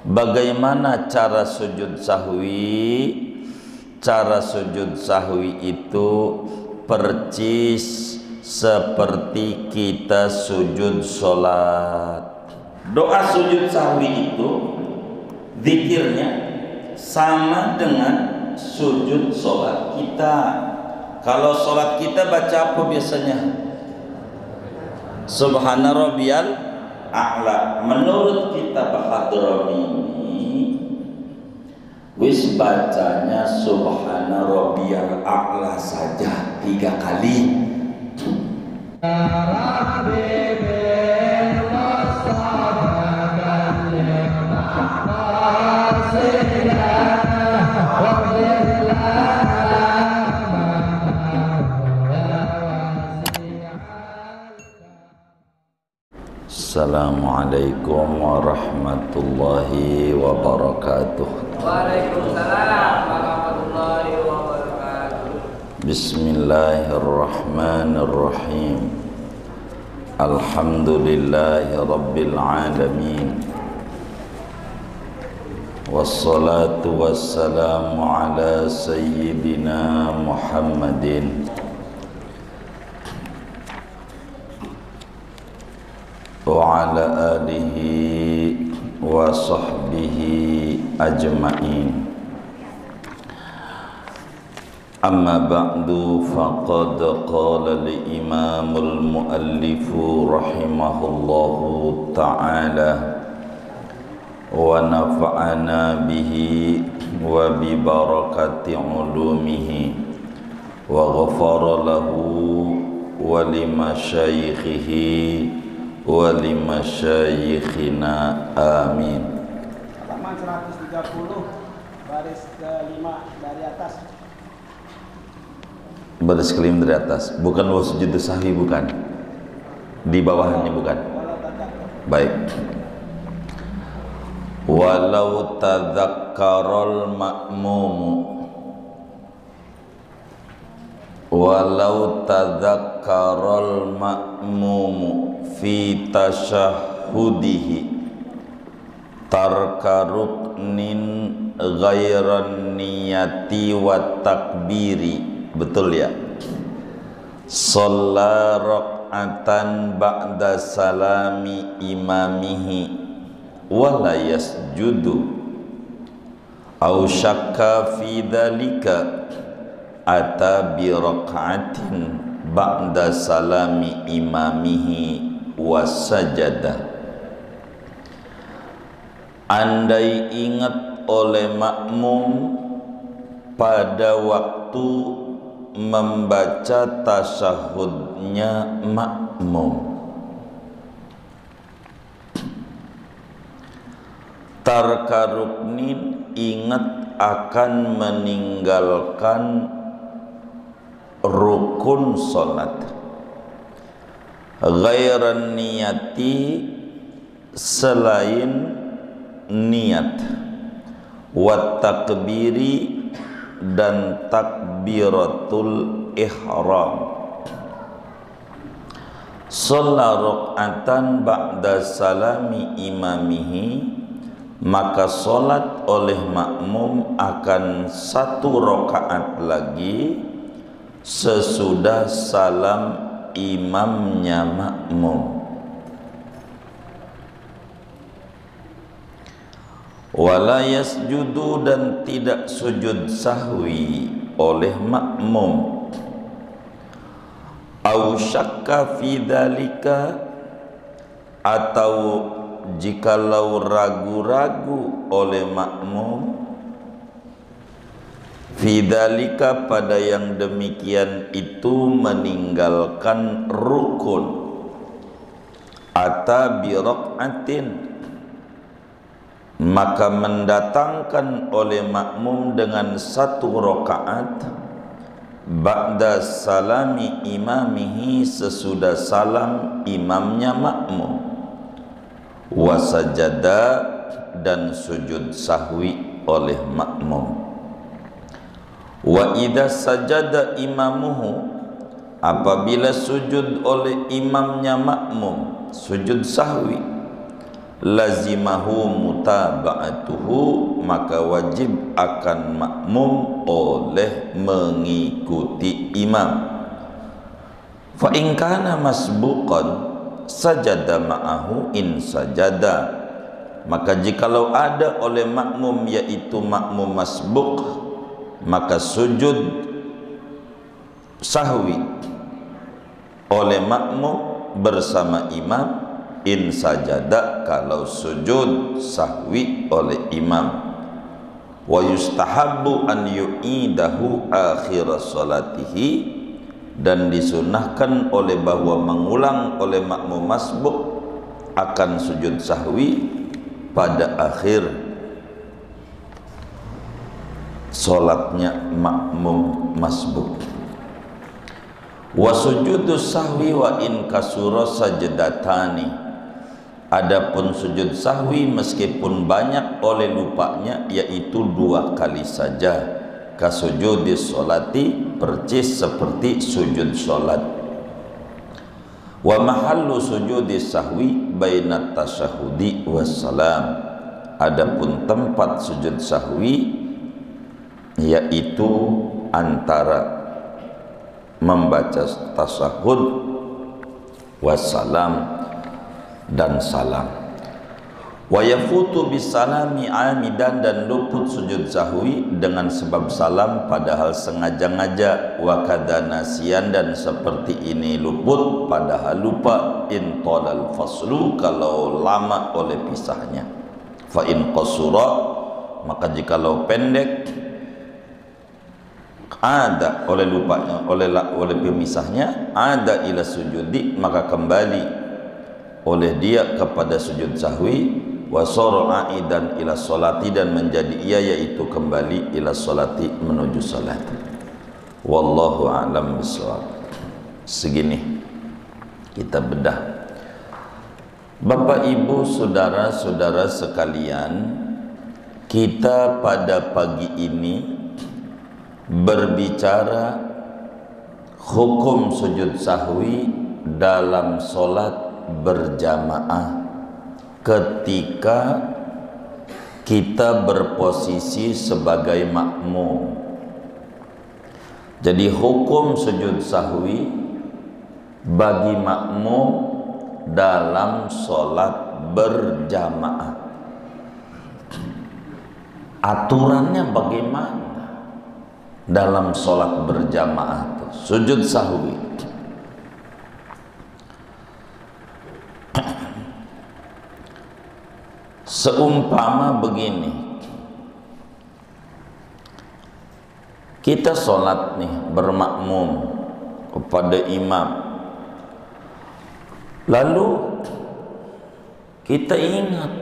Bagaimana cara sujud sahwi? Cara sujud sahwi itu percis seperti kita sujud sholat. Doa sujud sahwi itu zikirnya sama dengan sujud sholat kita. Kalau sholat kita baca apa biasanya? Subhana rabbiyal a'la. Menurut kitab Hadrami ini wis bacanya subhana rabbiyal a'la saja 3 kali. Assalamualaikum warahmatullahi wabarakatuh. Waalaikumsalam warahmatullahi wabarakatuh. Bismillahirrahmanirrahim. Alhamdulillahi rabbil alamin. Wassalatu wassalamu ala sayyidina Muhammadin wa ala alihi wa sahbihi ajma'in. Amma ba'du, faqad qala al-imamul muallifu rahimahullahu ta'ala wa nafa'ana bihi wa bi barakati ulumihi wa ghafara lahu wa limasyaikhihi wa limasyayikhina amin. Halaman 130 baris ke-5 dari atas. Baris ke-5 dari atas, bukan sujud sahwi, bukan di bawahnya, bukan. Baik. Walau tadzakkarul ma'mumu, walau tadzakkarul ma'mumu fi tasyahudihi tarka ruknin ghairan niyati wa takbiri. Betul ya? Shalla rak'atan ba'da salami imamihi wa la yasjudu aw syakka fi dhalika ata bi rak'atin ba'da salami imamihi wasajada. Andai ingat oleh makmum pada waktu membaca tasyahudnya makmum, tarka ruknin, ingat akan meninggalkan rukun salat, ghairan niyati, selain niat, wa takbiri, dan takbiratul ihram. Shalla rak'atan ba'da salami imamihi, maka salat oleh makmum akan 1 rakaat lagi sesudah salam imamnya makmum. Wala yasjudu, dan tidak sujud sahwi oleh makmum. Au syakka fi dzalika, atau jikalau ragu-ragu oleh makmum fi dzalika, pada yang demikian itu meninggalkan rukun, ata bi rak'atin, maka mendatangkan oleh makmum dengan 1 rakaat ba'da salami imamihi, sesudah salam imamnya makmum, wasajada, dan sujud sahwi oleh makmum. Wa idza sajada imamuhu, apabila sujud oleh imamnya makmum, sujud sahwi, lazimahu mutaba'atuhu, maka wajib akan makmum oleh mengikuti imam. Fa in kana masbuqan sajada ma'ahu in sajada, maka jikalau ada oleh makmum yaitu makmum masbuq, maka sujud sahwi oleh makmum bersama imam in sajada, kalau sujud sahwi oleh imam. Wa yustahabbu an yu'idahu akhir salatihi, dan disunahkan oleh bahwa mengulang oleh makmum masbuk akan sujud sahwi pada akhir solatnya makmum masbuk. Wa sujudus sahwi wa in kasura sajdatani, adapun sujud sahwi meskipun banyak oleh lupanya yaitu 2 kali saja, kasujudis sholati, percis seperti sujud sholat. Wa mahallu sujudis sahwi bainat tasyahudi wassalam, adapun tempat sujud sahwi yaitu antara membaca tasyahud wassalam dan salam. Wa yafutu bisalami amidan, dan luput sujud sahwi dengan sebab salam padahal sengaja-ngaja. Wa kadanasian, dan seperti ini luput padahal lupa. In tolal faslu, kalau lama oleh pisahnya. Fa in qasura, maka jikalau pendek, ada oleh lupanya, oleh pemisahnya, ada ila sujudi, maka kembali oleh dia kepada sujud sahwi. Wa sara aidan ila sholati, dan menjadi ia yaitu kembali ila sholati, menuju salat. Wallahu a'lam bishawab. Segini kita bedah. Bapak Ibu saudara-saudara sekalian, kita pada pagi ini berbicara hukum sujud sahwi dalam solat berjamaah ketika kita berposisi sebagai makmum. Jadi hukum sujud sahwi bagi makmum dalam solat berjamaah, aturannya bagaimana dalam solat berjamaah itu, sujud sahwi? Seumpama begini, kita sholat nih bermakmum kepada imam, lalu kita ingat,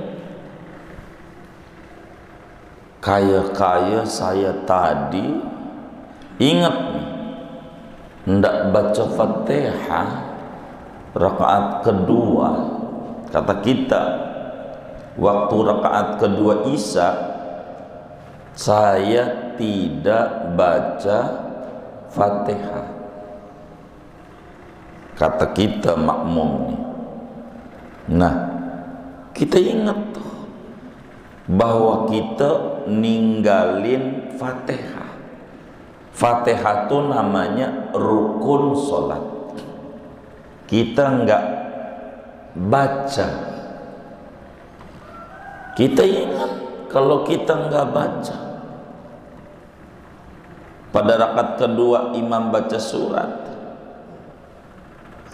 kaya-kaya saya tadi ingat nih, hendak baca Fatihah rakaat kedua, kata kita waktu rakaat kedua Isya saya tidak baca Fatihah, kata kita makmum nih. Nah, kita ingat tuh bahwa kita ninggalin Fatihah. Fatihah itu namanya rukun sholat, kita enggak baca. Kita ingat kalau kita enggak baca, pada rakaat kedua imam baca surat,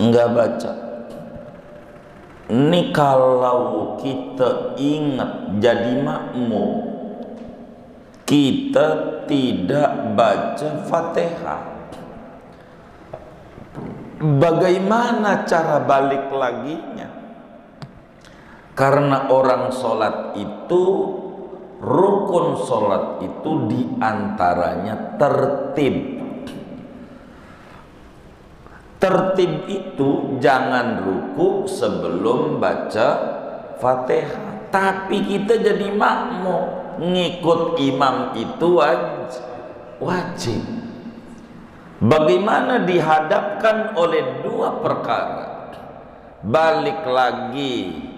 enggak baca. Ini kalau kita ingat jadi makmum, kita tidak baca Fatihah, bagaimana cara balik laginya? Karena orang sholat itu, rukun sholat itu diantaranya tertib. Tertib itu jangan ruku sebelum baca Fatihah. Tapi kita jadi makmum, ngikut imam itu wajib. Bagaimana dihadapkan oleh 2 perkara, balik lagi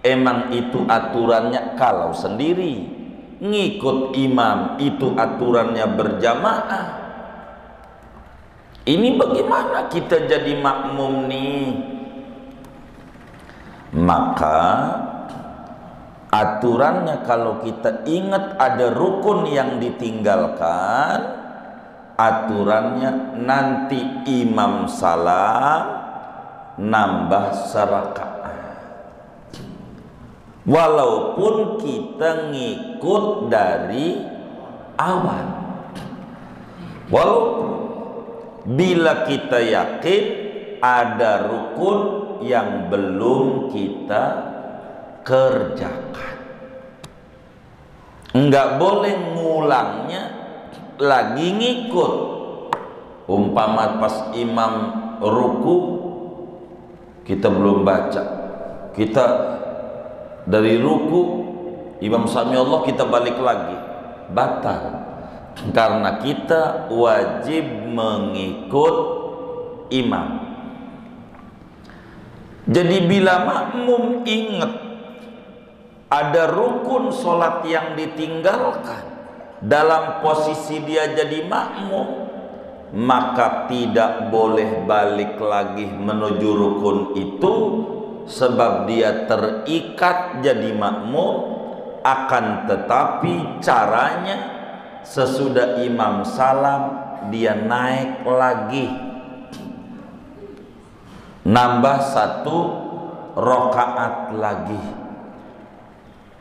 emang itu aturannya kalau sendiri, ngikut imam itu aturannya berjamaah. Ini bagaimana kita jadi makmum nih? Maka aturannya kalau kita ingat ada rukun yang ditinggalkan, aturannya nanti imam salam nambah serakaat. Walaupun kita ngikut dari awal, walaupun bila kita yakin ada rukun yang belum kita kerjakan, enggak boleh ngulangnya lagi ngikut. Umpama pas imam ruku kita belum baca, kita dari ruku imam sami Allah kita balik lagi, batal, karena kita wajib mengikut imam. Jadi bila makmum ingat ada rukun sholat yang ditinggalkan dalam posisi dia jadi makmum, maka tidak boleh balik lagi menuju rukun itu, sebab dia terikat jadi makmum. Akan tetapi caranya sesudah imam salam dia naik lagi, nambah 1 rakaat lagi.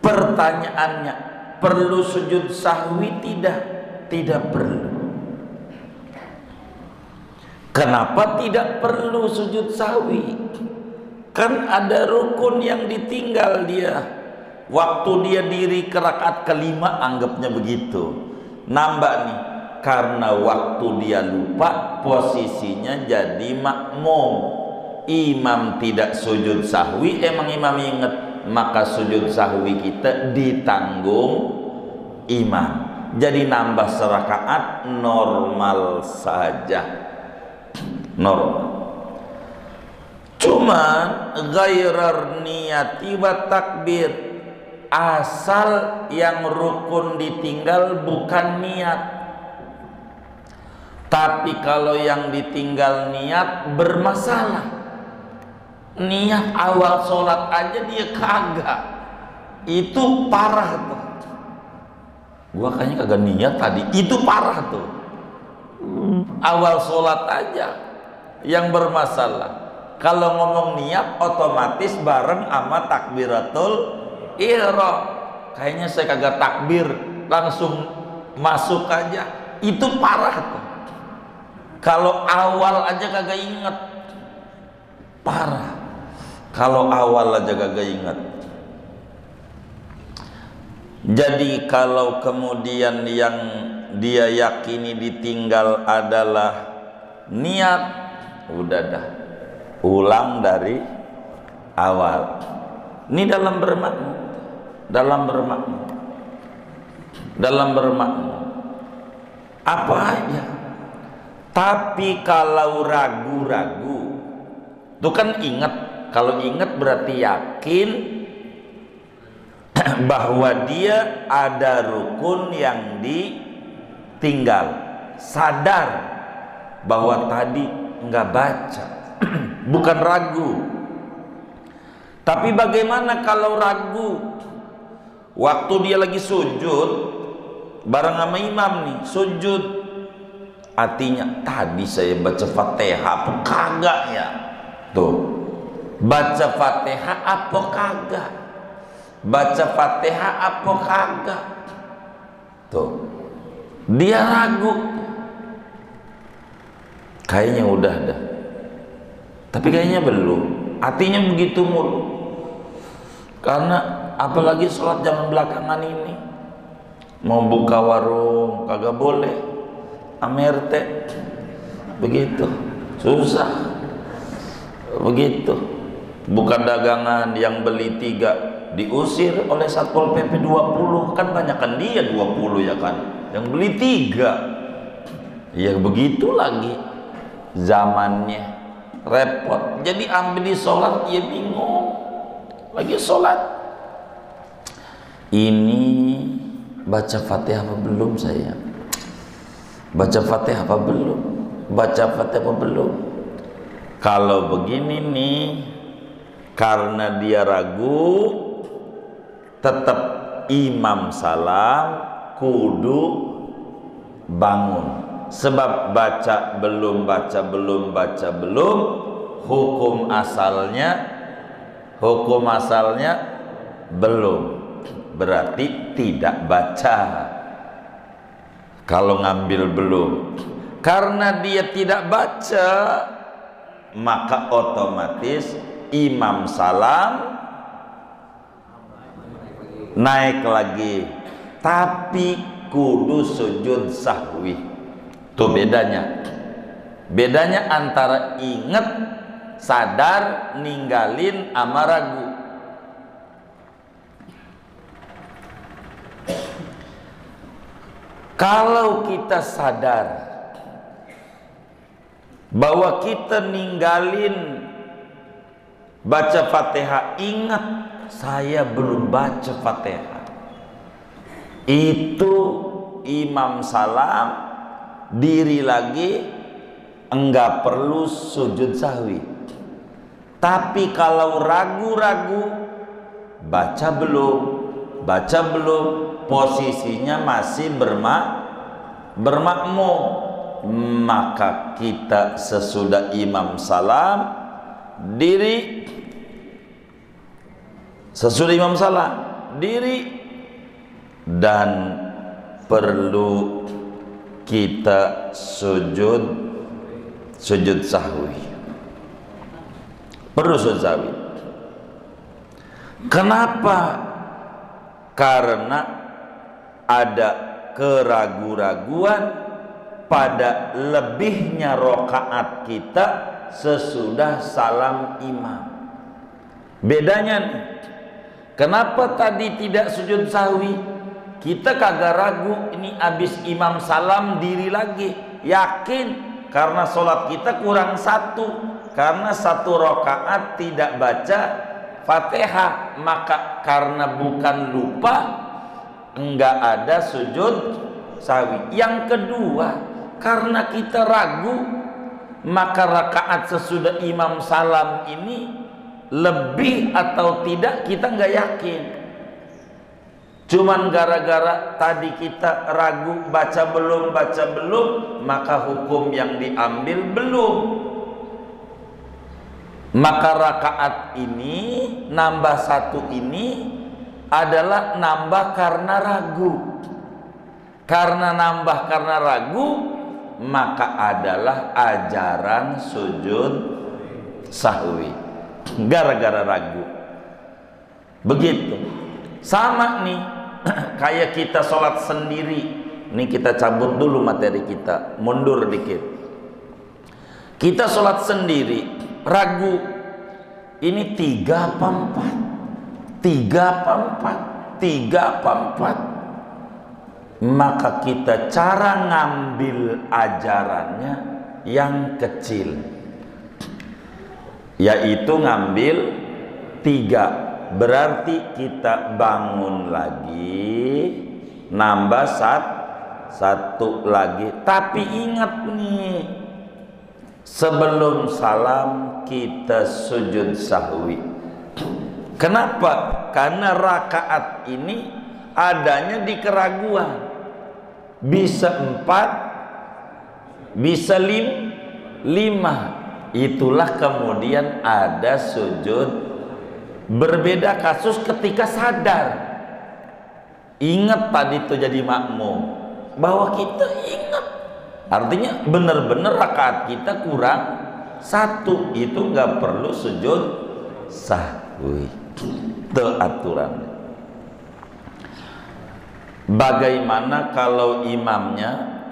Pertanyaannya, perlu sujud sahwi tidak? Tidak perlu. Kenapa tidak perlu sujud sahwi? Kan ada rukun yang ditinggal dia. Waktu dia diri ke rakaat kelima, anggapnya begitu, nambah nih, karena waktu dia lupa posisinya jadi makmum. Imam tidak sujud sahwi, emang imam ingat, maka sujud sahwi kita ditanggung imam. Jadi nambah serakaat normal saja, normal. Cuman ghairar niyati wa takbir, asal yang rukun ditinggal bukan niat. Tapi kalau yang ditinggal niat bermasalah. Niat awal sholat aja dia kagak, itu parah tuh. Gua kayaknya kagak niat tadi, itu parah tuh. Awal sholat aja yang bermasalah. Kalau ngomong niat otomatis bareng sama takbiratul ihram. Kayaknya saya kagak takbir, langsung masuk aja, itu parah tuh. Kalau awal aja kagak inget, parah. Kalau awal aja kagak inget. Jadi kalau kemudian yang dia yakini ditinggal adalah niat, udah dah, ulang dari awal. Ini dalam bermakmum, dalam bermakmum, dalam bermakmum apa aja. Tapi kalau ragu-ragu, itu kan ingat. Kalau ingat berarti yakin bahwa dia ada rukun yang ditinggal, sadar bahwa tadi nggak baca, bukan ragu. Tapi bagaimana kalau ragu? Waktu dia lagi sujud bareng sama imam nih, sujud, artinya tadi saya baca Fatihah apa kagak ya? Tuh, baca Fatihah apa kagak? Baca Fatihah apa kagak? Tuh, dia ragu. Kayaknya udah dah, tapi kayaknya belum. Artinya begitu mulu. Karena apalagi sholat zaman belakangan ini, mau buka warung kagak boleh, amerte begitu, susah begitu. Bukan dagangan, yang beli 3 diusir oleh Satpol PP 20, kan banyakan dia 20 ya kan, yang beli 3 ya begitu lagi zamannya, repot. Jadi ambil di sholat ya bingung, lagi sholat. Ini baca Fatihah apa belum saya? Baca Fatihah apa belum? Baca Fatihah apa belum? Kalau begini nih, karena dia ragu, tetap imam salam kudu bangun. Sebab baca belum, hukum asalnya belum, berarti tidak baca. Kalau ngambil belum, karena dia tidak baca, maka otomatis imam salam naik lagi, tapi kudu sujud sahwi. Itu bedanya antara inget, sadar, ninggalin, ama ragu. Kalau kita sadar bahwa kita ninggalin baca Fatihah, ingat saya belum baca Fatihah, itu imam salam, diri lagi, enggak perlu sujud sahwi. Tapi kalau ragu-ragu, baca belum, posisinya masih bermakmum, maka kita sesudah imam salam diri, dan perlu kita sujud sahwi. Perlu sujud sahwi. Kenapa? Karena ada keraguan-raguan pada lebihnya rokaat kita sesudah salam imam. Bedanya nih, kenapa tadi tidak sujud sahwi? Kita kagak ragu, ini habis imam salam diri lagi, yakin, karena sholat kita kurang satu, karena satu rokaat tidak baca Fatihah, maka karena bukan lupa, enggak ada sujud sahwi. Yang kedua, karena kita ragu, maka rakaat sesudah imam salam ini lebih atau tidak kita enggak yakin. Cuman gara-gara tadi kita ragu, baca belum, maka hukum yang diambil belum. Maka rakaat ini nambah satu ini adalah nambah karena ragu. Karena nambah karena ragu, maka adalah ajaran sujud sahwi. Gara-gara ragu. Begitu. Sama nih, kayak kita sholat sendiri. Ini kita cabut dulu materi kita, mundur dikit. Kita sholat sendiri, ragu, ini 3 apa 4? 3 apa 4? Maka kita cara ngambil ajarannya yang kecil, yaitu ngambil 3. Berarti kita bangun lagi, nambah satu lagi. Tapi ingat nih, sebelum salam kita sujud sahwi. Kenapa? Karena rakaat ini adanya di keraguan. Bisa 4, bisa 5. Itulah kemudian ada sujud. Berbeda kasus ketika sadar. Ingat tadi itu jadi makmum, bahwa kita ingat. Artinya benar-benar rakaat kita kurang 1, itu nggak perlu sujud sahwi. Itu aturannya. Bagaimana kalau imamnya,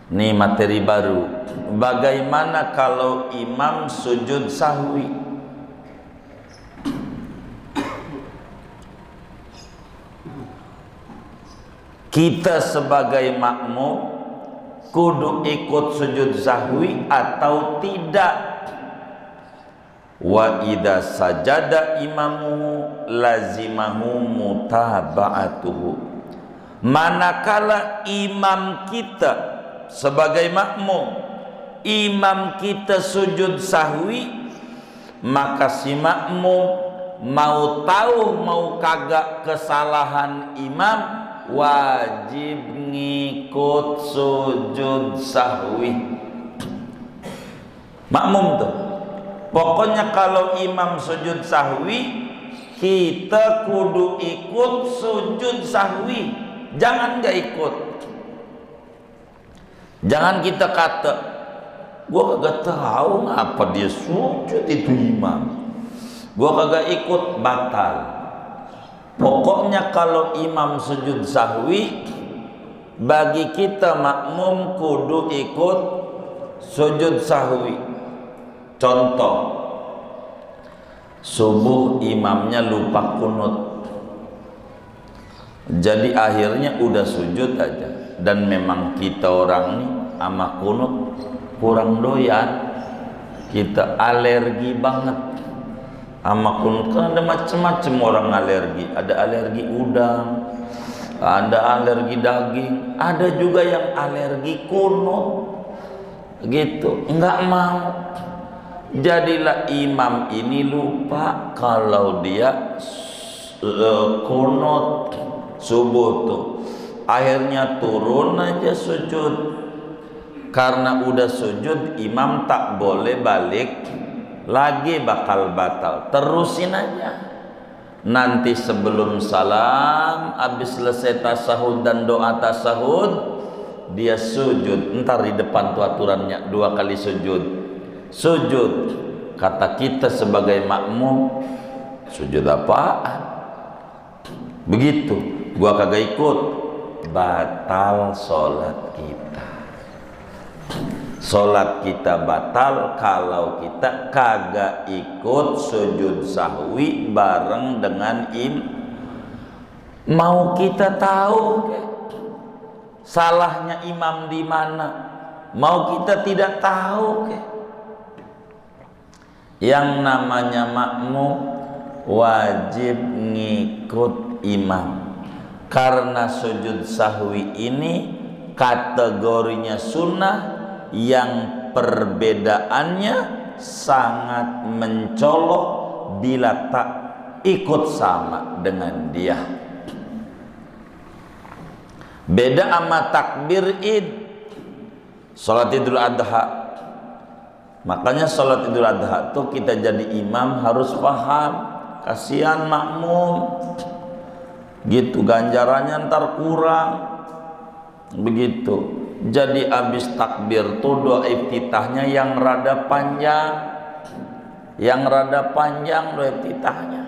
nih materi baru, bagaimana kalau imam sujud sahwi? Kita sebagai makmum kudu ikut sujud sahwi atau tidak? Wa idza sajada imamuhu lazimahu mutaba'atuhu. Manakala imam kita sebagai makmum, imam kita sujud sahwi, maka si makmum mau tahu mau kagak kesalahan imam, wajib ngikut sujud sahwi. Makmum tuh pokoknya kalau imam sujud sahwi, kita kudu ikut sujud sahwi. Jangan gak ikut. Jangan kita kata, gua kagak tahu ngapa dia sujud itu imam, gua kagak ikut, batal. Pokoknya kalau imam sujud sahwi, bagi kita makmum kudu ikut sujud sahwi. Contoh, subuh imamnya lupa kunut, jadi akhirnya udah sujud aja. Dan memang kita orang nih sama kunut kurang doyan, kita alergi banget sama kunut. Kan ada macam-macam orang alergi, ada alergi udang, ada alergi daging, ada juga yang alergi kunut gitu, nggak mau. Jadilah imam ini lupa kalau dia kunut subuh tuh, akhirnya turun aja sujud. Karena udah sujud, imam tak boleh balik lagi, bakal batal. Terusin aja. Nanti sebelum salam, habis selesai tasahud dan doa tasahud, dia sujud. Ntar di depan tuh aturannya 2 kali sujud. Sujud, kata kita sebagai makmum, sujud apaan? Begitu, gua kagak ikut, batal sholat kita. Sholat kita batal kalau kita kagak ikut sujud sahwi bareng dengan Mau kita tahu salahnya imam di mana? Mau kita tidak tahu? Yang namanya makmum wajib ngikut imam. Karena sujud sahwi ini kategorinya sunnah yang perbedaannya sangat mencolok bila tak ikut sama dengan dia. Beda sama takbir id, salat Idul Adha. Makanya sholat Idul Adha tuh kita jadi imam harus paham, kasihan makmum gitu, ganjarannya ntar kurang begitu. Jadi abis takbir tuh doa iftitahnya yang rada panjang, doa iftitahnya.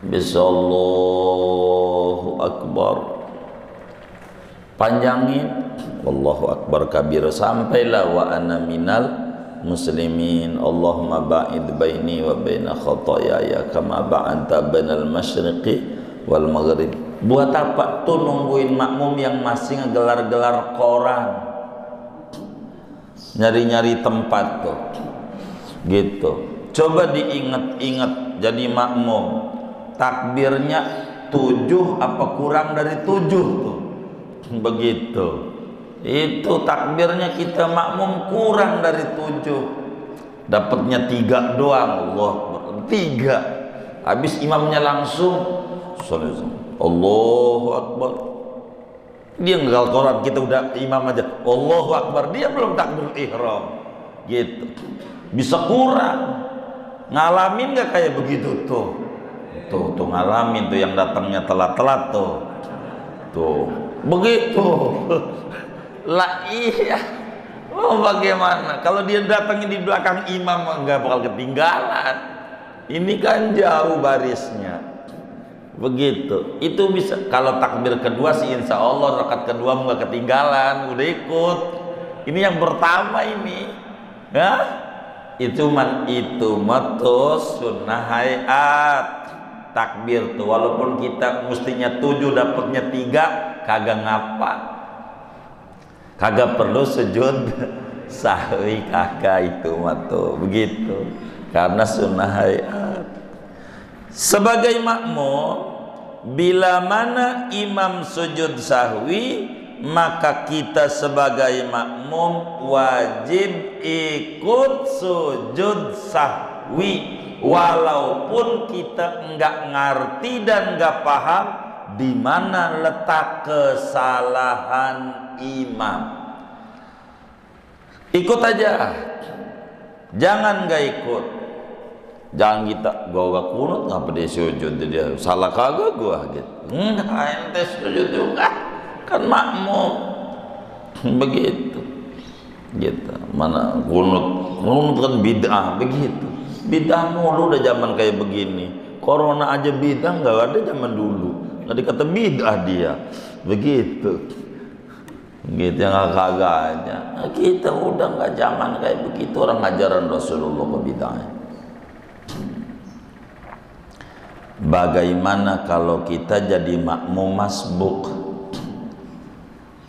Bismillahirrahmanirrahim, akbar, panjangin Allahu akbar kabir sampailah wa ana minal muslimin. Allahumma ba'id baini wa baina khataaya kama ba'adta bainal masyriqi wal maghrib. Buat apa tuh nungguin makmum yang masih ngegelar-gelar koran, nyari-nyari tempat tuh gitu. Coba diinget-inget jadi makmum, takbirnya 7 apa kurang dari 7 tuh begitu. Itu takbirnya kita makmum kurang dari 7, dapatnya 3 doang. Allah 3, habis imamnya langsung Allahu akbar, dia ngegal Quran, kita udah imam aja Allahu akbar, dia belum takbir ihram gitu. Bisa kurang. Ngalamin gak kayak begitu tuh ngalamin tuh yang datangnya telat-telat tuh begitu. Lah iya, bagaimana kalau dia datangnya di belakang imam, nggak bakal ketinggalan. Ini kan jauh barisnya begitu. Itu bisa kalau takbir kedua sih insya Allah rakaat kedua nggak ketinggalan, udah ikut. Ini yang pertama ini ya, itu matus sunnah hayat takbir tuh, walaupun kita mestinya 7 dapatnya 3, kagak ngapa, kagak perlu sujud sahwi kakak itu matu begitu, karena sunnah hayat. Sebagai makmum, bila mana imam sujud sahwi, maka kita sebagai makmum wajib ikut sujud sahwi, walaupun kita enggak ngerti dan enggak paham di mana letak kesalahan imam. Ikut aja, jangan enggak ikut. Jangan kita gua kunut ngapa dia sujud, dia salah kagak gua gitu. Enggak, ente sujud juga kan makmum begitu. Gitu. Mana kunut kan bid'ah begitu. Bid'ah mulu udah zaman kayak begini. Corona aja bid'ah enggak ada zaman dulu. Enggak dikata bid'ah dia. Begitu. Gitu yang kagak aja. Nah, kita udah enggak zaman kayak begitu, orang ajaran Rasulullah ke bid'ah. Bagaimana kalau kita jadi makmum masbuk?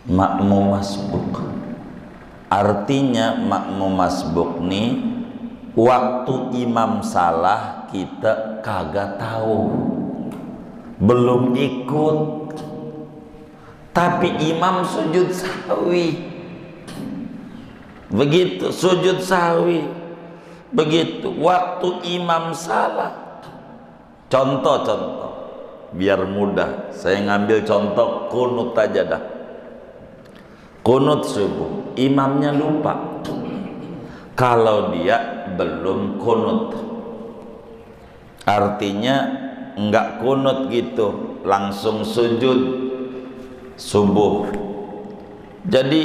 Makmum masbuk artinya makmum masbuk nih, waktu imam salah kita kagak tahu, belum ikut, tapi imam sujud sahwi begitu, sujud sahwi begitu waktu imam salah. Contoh biar mudah, saya ngambil contoh kunut aja dah. Kunut subuh, imamnya lupa. Kalau dia belum kunut, artinya enggak kunut gitu, langsung sujud subuh. Jadi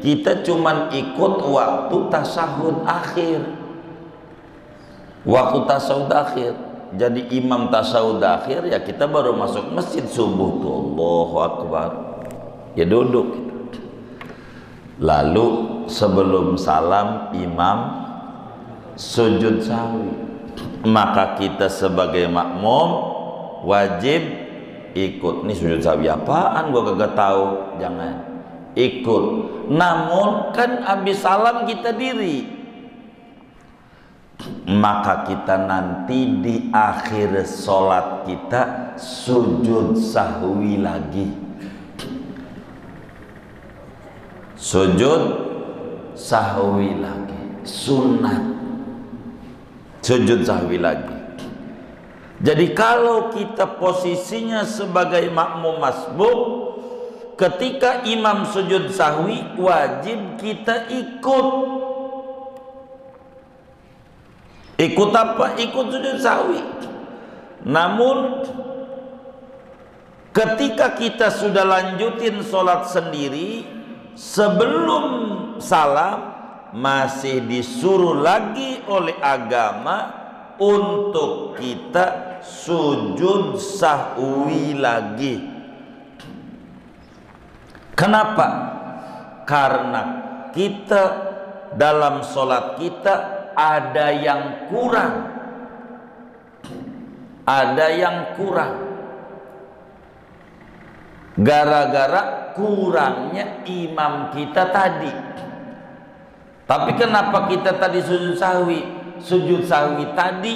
kita cuman ikut waktu tasahud akhir. Waktu tasahud akhir. Jadi imam tasawuf akhir ya kita baru masuk masjid subuh tuh, Allahu Akbar, ya duduk gitu. Lalu sebelum salam imam sujud sahwi, maka kita sebagai makmum wajib ikut. Nih sujud sahwi apaan gua kagak tahu, jangan ikut. Namun kan habis salam kita diri, maka kita nanti di akhir sholat kita sujud sahwi lagi, sujud sahwi lagi, sunat sujud sahwi lagi. Jadi kalau kita posisinya sebagai makmum masbuk, ketika imam sujud sahwi wajib kita ikut. Ikut apa? Ikut sujud sahwi. Namun ketika kita sudah lanjutin sholat sendiri, sebelum salam masih disuruh lagi oleh agama untuk kita sujud sahwi lagi. Kenapa? Karena kita dalam sholat kita ada yang kurang, ada yang kurang, gara-gara kurangnya imam kita tadi. Tapi kenapa kita tadi sujud sahwi? Sujud sahwi tadi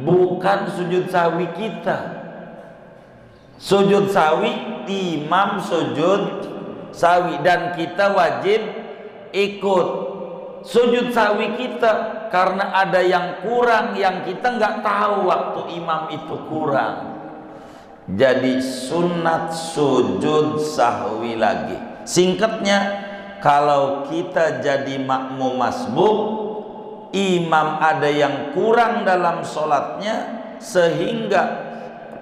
bukan sujud sahwi kita. Sujud sahwi imam sujud sahwi dan kita wajib ikut sujud sahwi kita, karena ada yang kurang yang kita nggak tahu waktu imam itu kurang. Jadi sunat sujud sahwi lagi. Singkatnya, kalau kita jadi makmum masbuk, imam ada yang kurang dalam sholatnya, sehingga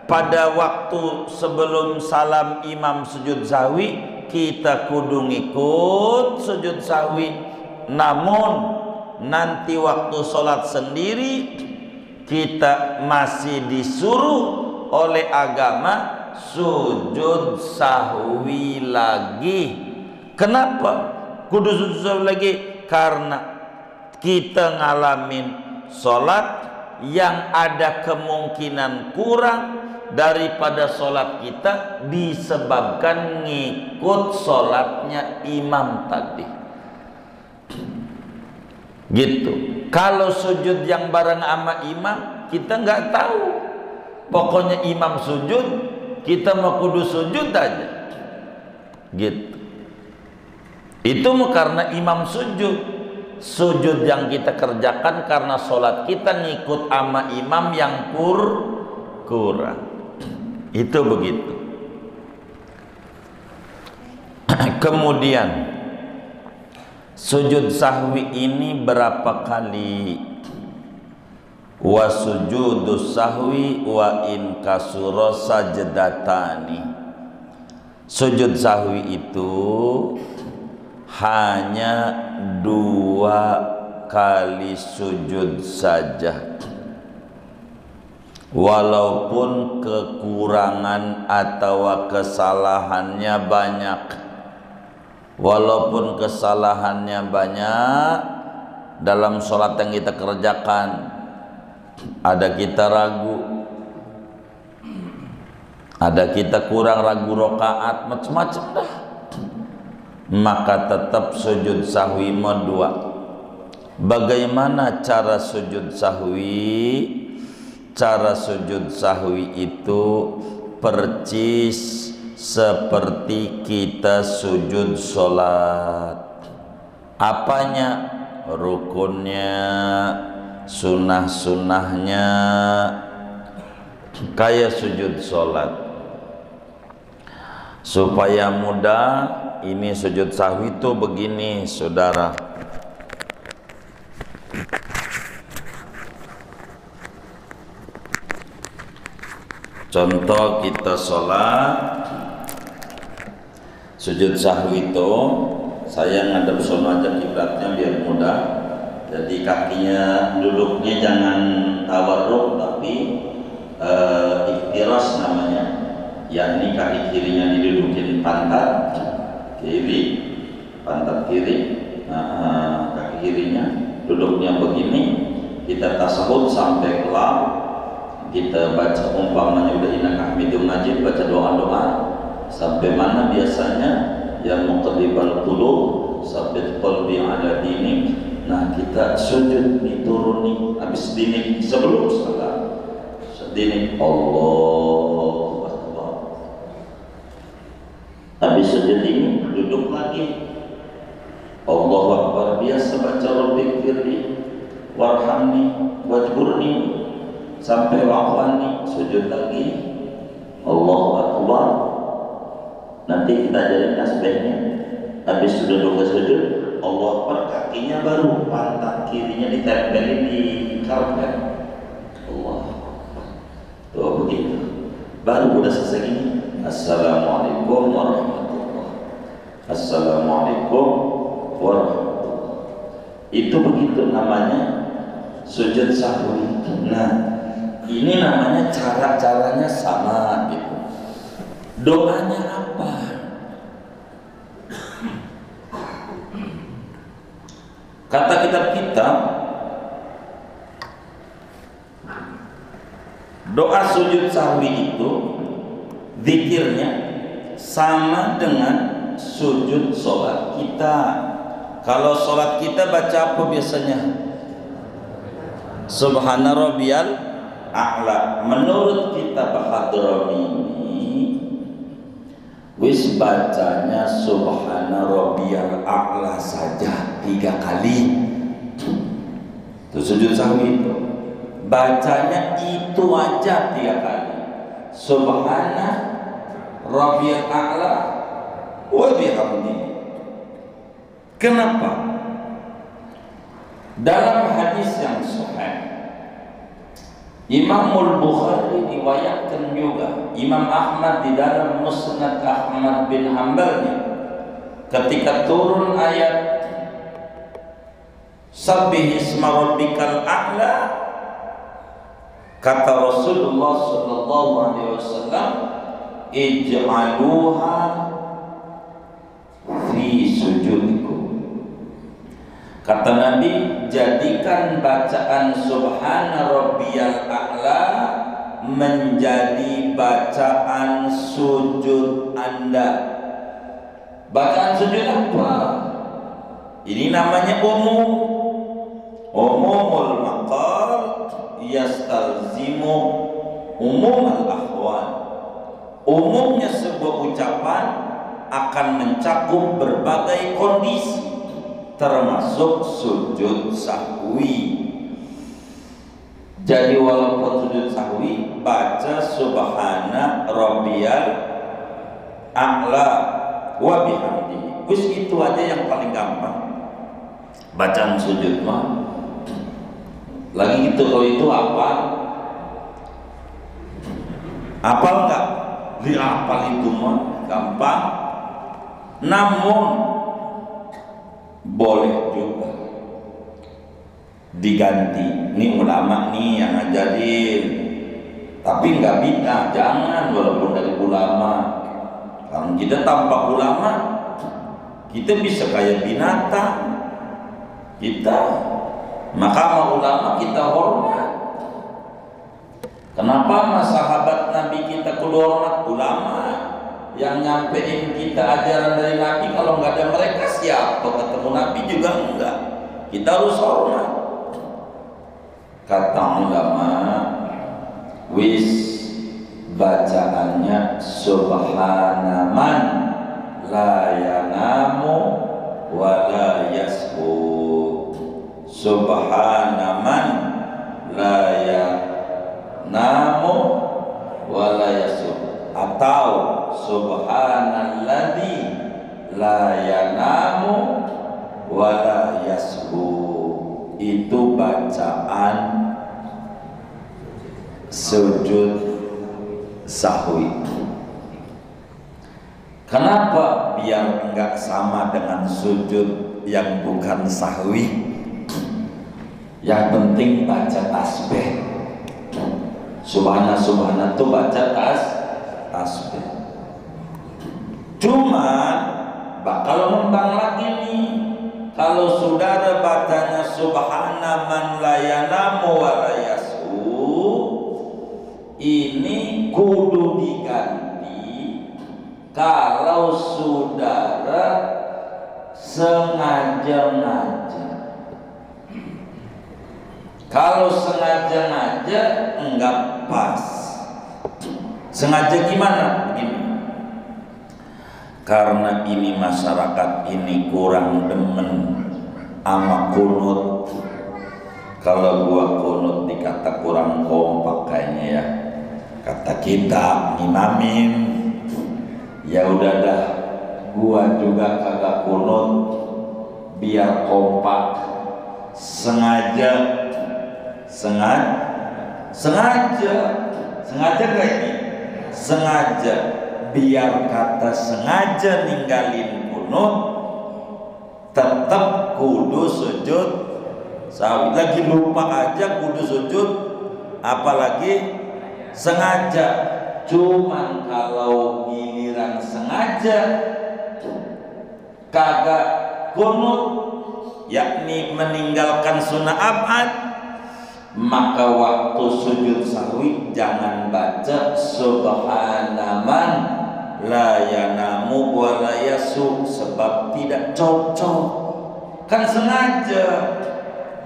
pada waktu sebelum salam imam sujud sahwi kita kudu ngikut sujud sahwi. Namun nanti waktu sholat sendiri kita masih disuruh oleh agama sujud sahwi lagi. Kenapa kudu sujud sahwi lagi? Karena kita ngalamin sholat yang ada kemungkinan kurang daripada sholat kita disebabkan ngikut sholatnya imam tadi. Gitu. Kalau sujud yang bareng sama imam, kita nggak tahu. Pokoknya imam sujud, kita mau kudu sujud aja. Gitu. Itu karena imam sujud. Sujud yang kita kerjakan karena sholat kita ngikut sama imam yang kurang. Itu begitu. Kemudian sujud sahwi ini berapa kali? Wa sujudus sahwi wa in kasura sajdatani. Sujud sahwi itu hanya 2 kali sujud saja, walaupun kekurangan atau kesalahannya banyak. Walaupun kesalahannya banyak dalam sholat yang kita kerjakan, ada kita ragu, ada kita kurang ragu rokaat, macam-macam dah, maka tetap sujud sahwi 2. Bagaimana cara sujud sahwi? Cara sujud sahwi itu percis seperti kita sujud sholat. Apanya? Rukunnya, sunnah-sunnahnya, kayak sujud sholat. Supaya mudah, ini sujud sahwi itu begini, saudara. Contoh kita sholat, sujud sahwi itu saya ngadep sono aja kiblatnya biar mudah. Jadi kakinya duduknya jangan tawarruk, tapi iftiras namanya, yakni kaki kirinya didudukin pantat kiri, pantat kiri, kaki kirinya duduknya begini. Kita tasawuf sampai kelam, kita baca umpamanya udah inna hamidum majid, baca doa-doa sampai mana biasanya yang muqallibal qulub sabbit qalbi ala dinik. Nah, kita sujud dituruni habis dinik sebelum salat. Dinik Allahu Akbar. Habis sujud ini duduk lagi. Allahu Akbar, biasa baca Rabbi firli warhamni wajburni sampai wa'fani, sujud lagi Allahu Akbar. Nanti kita jadi tasbihnya. Habis sudah duduk sujud Allahu Akbar, kakinya baru pantat kirinya ditempelin di karpet. Allah. Tuh begitu. Baru udah selesai gini. Assalamualaikum warahmatullahi. Assalamualaikum warahmatullahi. Itu begitu namanya sujud sahwi. Nah, ini namanya cara-caranya sama gitu. Doanya apa? Kata kitab kita, doa sujud sahwi itu zikirnya sama dengan sujud sholat kita. Kalau sholat kita baca apa biasanya? Subhana rabbiyal a'la. Menurut kitab Hadrami ini wis bacanya subhana rabbiyal a'la saja 3 kali. Itu sujud sahwi itu. Bacanya itu aja 3 kali. Subhana rabbiyal a'la wa bihamdihi. Kenapa? Dalam hadis yang sahih, Imam Al-Bukhari riwayatkan juga, Imam Ahmad di dalam Musnad Ahmad bin Hanbalnya, ketika turun ayat Sabbih isma rabbikal a'la, kata Rasulullah sallallahu alaihi wasallam, ij'aluha fi sujudikum. Kata Nabi, jadikan bacaan subhana rabbiyal a'la menjadi bacaan sujud Anda. Bacaan sujud apa? Ini namanya umum. Umumul maqal yastalzimu umumul ahwal. Umumnya sebuah ucapan akan mencakup berbagai kondisi, termasuk sujud sahwi. Jadi walaupun sujud sahwi, baca subhana rabbiyal a'la wa bihamdihi. Wis itu aja yang paling gampang. Bacaan sujud mah. Lagi gitu, kalau itu apa? Apal enggak? Dihafal itu mah gampang. Namun boleh juga diganti. Ini ulama nih yang ngajarin, tapi nggak bid'ah, jangan walaupun dari ulama. Kalau kita tanpa ulama, kita bisa kayak binatang. Kita maka ulama kita hormat. Kenapa sahabat Nabi kita kudu hormat? Ulama yang nyampein kita ajaran dari Nabi. Kalau nggak ada mereka, siapa ketemu Nabi juga enggak. Kita harus hormat. Kata ulama, wis bacaannya subhana man la yanamu wa la yasbu. Subhana man la yanamu wa la yasbu, atau subhanalladzi la yanamu wa la yasbu. Itu bacaan sujud sahwi. Kenapa? Biar enggak sama dengan sujud yang bukan sahwi. Yang penting baca tasbih. Subhana subhana itu baca tasbih. Cuma bakal ngembang lagi nih. Kalau saudara bacanya subhana man la yanamu wa la yasu, ini kudu diganti kalau saudara sengaja-ngaja. Kalau sengaja-ngaja enggak pas. Sengaja gimana? Begini. Karena ini masyarakat ini kurang demen sama kunut. Kalau gua kunut dikata kurang kompak kayaknya ya. Kata kita ngimamin, ya udah dah, gua juga kagak kunut biar kompak. Sengaja gak ini? Sengaja, biar kata sengaja ninggalin kunut, tetap kudu sujud sahwi. Lagi lupa aja kudu sujud, apalagi sengaja. Cuman kalau giliran sengaja kagak kunut, yakni meninggalkan sunnah abad, maka waktu sujud sahwi jangan baca subhana man la yanamu wa la yasu, sebab tidak cocok. Kan sengaja,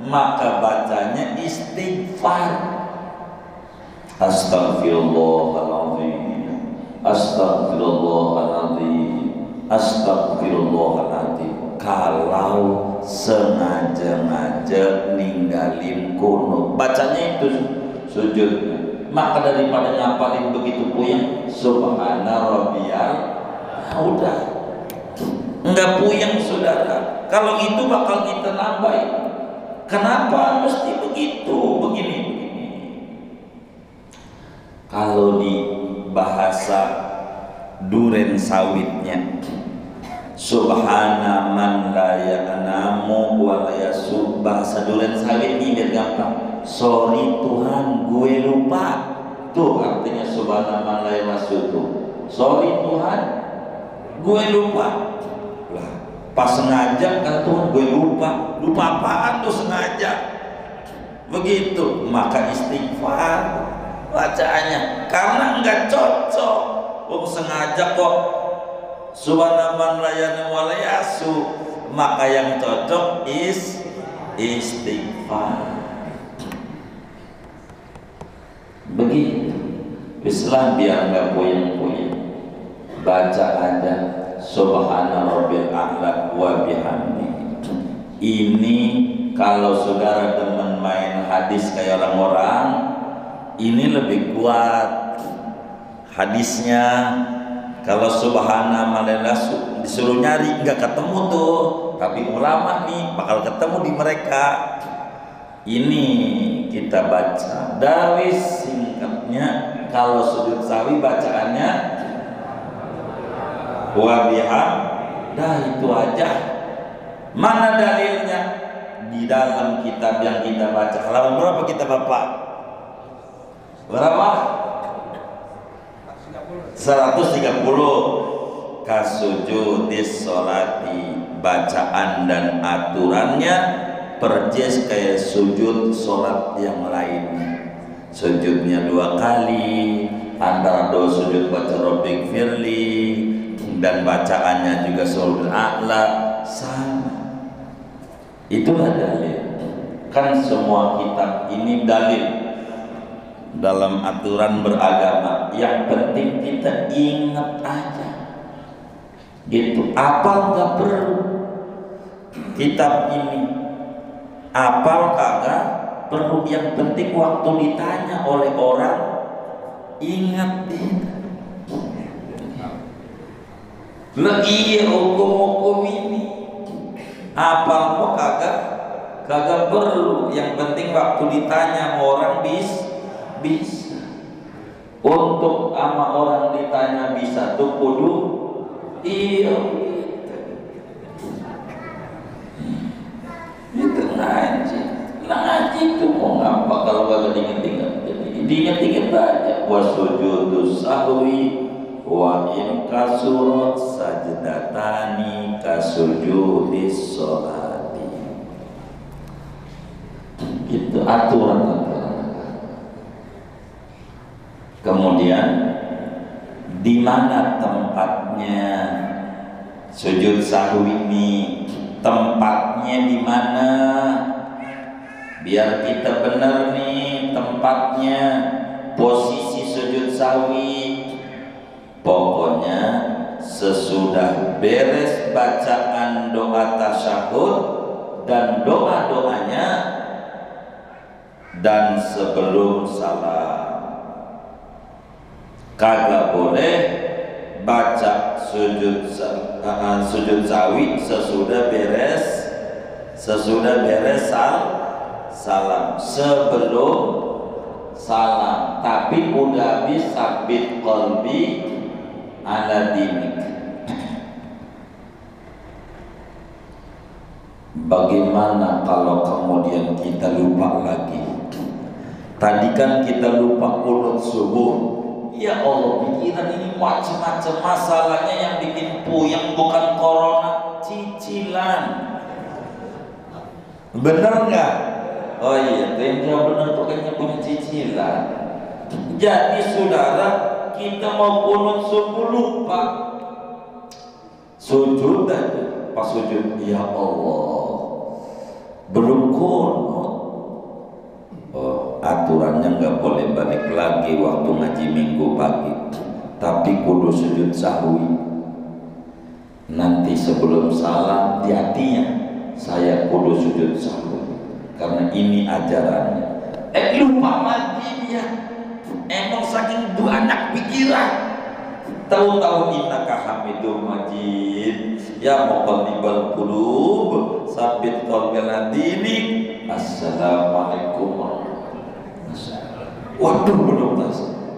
maka bacanya istighfar. Astaghfirullahaladzim, astaghfirullahaladzim, astaghfirullahaladzim. Kalau sengaja-ngaja ninggalin kunut, bacanya itu sujud. Maka daripada ngapalin begitu puyeng subhana rabbiyal, udah enggak puyeng saudara. Kalau itu bakal kita nambahin. Kenapa mesti begitu? Begini. Kalau di bahasa duren sawitnya, subhana man la yanamu wa la yasu, bahasa duren sawit ini biar gampang. Sorry Tuhan, gue lupa. Tuh artinya subhana man la yasu tuh. Sorry Tuhan, gue lupa. Lah, pas sengaja kan Tuhan gue lupa. Lupa apaan tuh sengaja? Begitu, maka istighfar bacaannya, karena enggak cocok. Sengaja kok subhana man la yanamu wa la yasu, maka yang cocok istighfar. Begitu. Islam biar nggak puyeng-puyeng. Baca aja Subhana Rabbil A'la wa bihamdihi. Ini kalau saudara teman main hadis kayak orang-orang, ini lebih kuat hadisnya. Kalau Subhana Malala disuruh nyari nggak ketemu tuh, tapi ulama nih bakal ketemu di mereka. Ini kita baca dawis singkatnya. Kalau sujud sawi bacaannya wa bihamdah, itu aja. Mana dalilnya? Di dalam kitab yang kita baca. Halaman berapa kita Bapak? Berapa? 130. Kasujudis sholati, bacaan dan aturannya persis kayak sujud sholat yang lainnya. Sujudnya 2 kali, antara 2 sujud baca Rabbik firli, dan bacaannya juga Suratul A'la sama. Itulah dalil. Kan semua kitab ini dalil dalam aturan beragama. Yang penting kita ingat aja. Gitu. Apal nggak perlu kitab ini, apal kagak perlu. Yang penting waktu ditanya oleh orang, ingat dia. Lah iya hukum-hukum ini apal mau kagak perlu. Yang penting waktu ditanya orang bisa. Untuk sama orang ditanya bisa tuh kudu iya. Itu ngaji itu mau ngapa kalau kagak diinget-inget. Jadi diinget-inget aja. Wasujudus sahwi wa in kasurat sajdatani kasujudis sholati. Itu aturan. Kemudian di mana tempatnya sujud sahwi ini? Tempatnya di mana? Biar kita benar nih tempatnya, posisi sujud sahwi. Pokoknya sesudah beres bacaan doa tasyahud dan doa-doanya dan sebelum salam. Kagak boleh baca sujud sawi sesudah beres salam, sebelum salam. Tapi udah habis sabit qalbi ala dinik. Bagaimana kalau kemudian kita lupa lagi? Tadi kan kita lupa qunut subuh. Ya Allah, pikiran ini macam-macam. Masalahnya yang bikin puyeng bukan corona, cicilan. Bener nggak? Oh iya, yang jawab bener pokoknya punya cicilan. Jadi saudara, kita mau qunut subuh lupa, sujud aja. Pas sujud, ya Allah, belum qunut. Oh, aturannya nggak boleh balik lagi waktu ngaji minggu pagi, tapi kudu sujud sahwi. Nanti sebelum salam di hatinya saya kudu sujud sahwi, karena ini ajarannya. Lupa lagi dia, emang saking banyak pikiran. Tahu-tahu innaka hamidum majid, ya muqallibal qulub sabit qalbana dinik. Assalamualaikum. Waduh,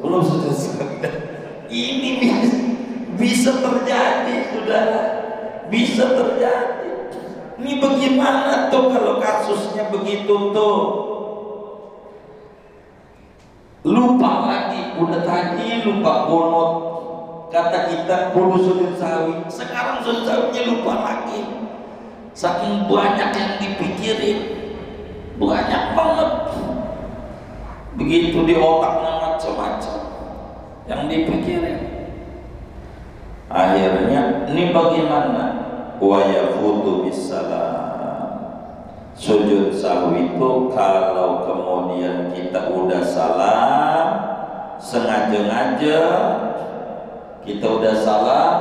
belum selesai. Ini bisa terjadi, saudara, bisa terjadi. Ini bagaimana tuh kalau kasusnya begitu tuh? Lupa lagi, udah tadi lupa qunut. Kata kita kudu sujud sawi, sekarang sujud sawinya lupa lagi. Saking banyak yang dipikirin, banyak banget. Begitu di otaknya macam-macam yang dipikirin. Akhirnya ini bagaimana? Wa yafutu bisalam. Sujud sahwi itu kalau kemudian kita udah salam, sengaja-ngaja kita udah salam,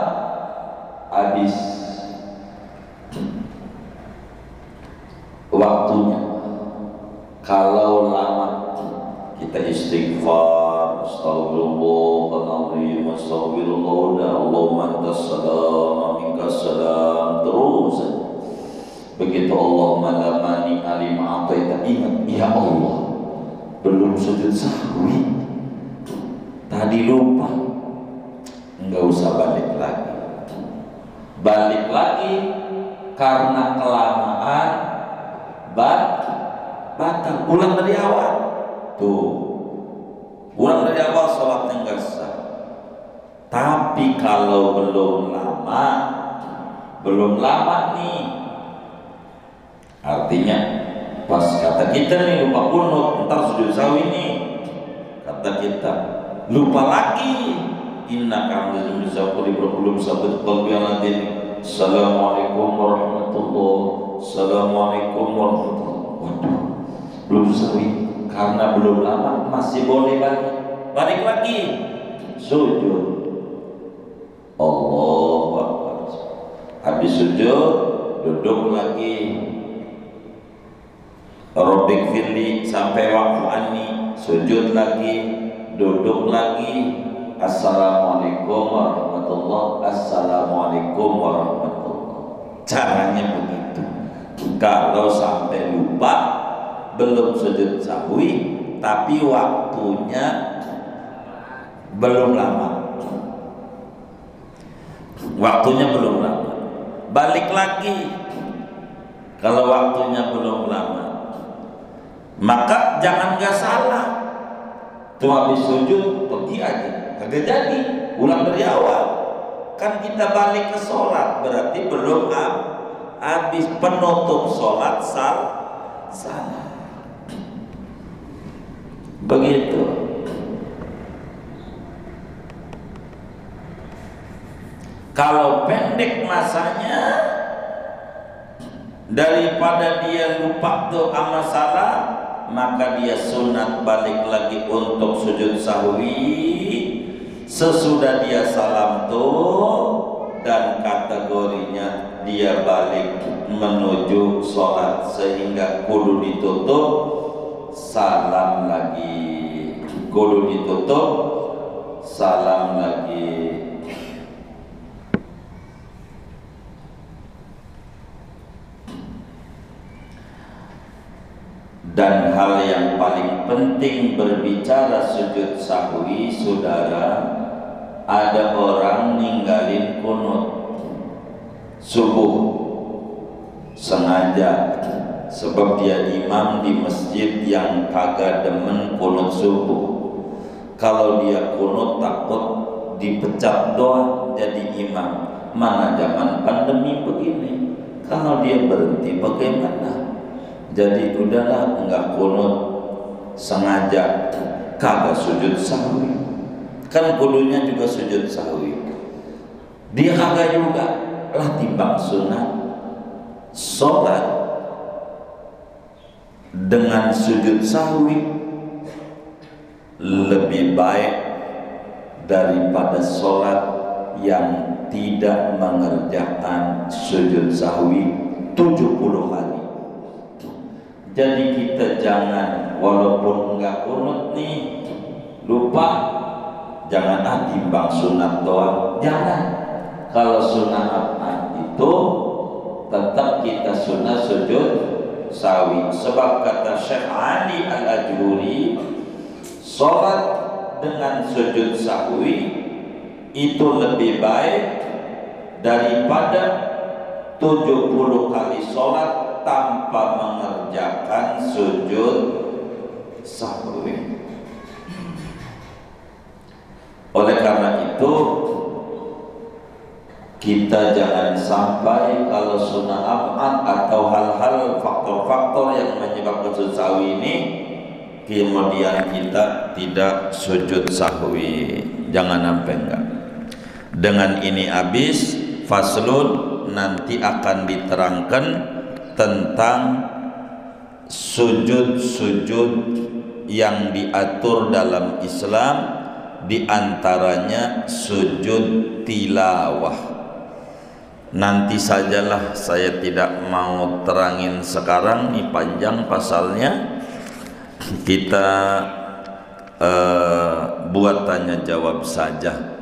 habis waktunya. Kalau lama kita istighfar, astagfirullahaladzim, astagfirullah, Allahumma antas salam, minkas salam, terus begitu Allahumma la mani alima ataita, ingat, ya Allah belum sujud sahwi, tadi lupa, enggak usah balik lagi karena kelamaan batal, ulang dari awal. Tuh, ulang dari awal sholatnya enggak sah. Tapi kalau belum lama nih, artinya pas kata kita nih lupa kunut, ntar sujud sahwi nih, kata kita lupa lagi, inna kamil mizakuli berkulum sabit qalbi aladin, assalamualaikum warahmatullahi, assalamualaikum warahmatullahi. Waduh, belum sahwi karena belum lama, masih boleh balik lagi sujud. Allahu Akbar. Habis sujud duduk lagi, Rabbik firli sampai wa'fu anni, sujud lagi, duduk lagi, assalamualaikum warahmatullahi, assalamualaikum warahmatullahi. Caranya begitu. Kalau sampai lupa belum sujud sahwi tapi waktunya belum lama, balik lagi. Kalau waktunya belum lama, maka jangan gak salah, tuh habis sujud pergi aja, kagak jadi, ulang dari awal. Kan kita balik ke sholat, berarti belum habis penutup sholat salah. Begitu. Kalau pendek masanya, daripada dia lupa tuh sama salah, maka dia sunat balik lagi untuk sujud sahwi sesudah dia salam tuh, dan kategorinya dia balik menuju sholat sehingga kudu ditutup, salam lagi, kudu ditutup, salam lagi. Dan hal yang paling penting berbicara sujud sahwi, saudara, ada orang ninggalin kunut subuh sengaja, sebab dia imam di masjid yang kagak demen kunut subuh. Kalau dia kunut takut dipecat doang jadi imam. Mana zaman pandemi begini, kalau dia berhenti bagaimana? Jadi udahlah, enggak kunut sengaja, kagak sujud sahwi. Kan kudunya juga sujud sahwi, dia kagak juga lah, timbang sunat sholat dengan sujud sahwi lebih baik daripada sholat yang tidak mengerjakan sujud sahwi 70 hari. Jadi kita jangan, walaupun enggak kunut nih, lupa, jangan timbang sunat doang, jangan. Kalau sunat itu tetap kita sunat sujud sahwi, sebab kata Syekh Ali Al-Ajuri, sholat dengan sujud sahwi itu lebih baik daripada 70 kali sholat tanpa mengerjakan sujud sahwi. Oleh karena itu, kita jangan sampai kalau sunnah ab'ad atau hal-hal faktor-faktor yang menyebabkan sujud sahwi ini, kemudian kita tidak sujud sahwi. Jangan sampai enggak. Dengan ini habis faslun, nanti akan diterangkan tentang sujud-sujud yang diatur dalam Islam, diantaranya sujud tilawah. Nanti sajalah, saya tidak mau terangin sekarang, ini panjang pasalnya. Kita buat tanya jawab saja.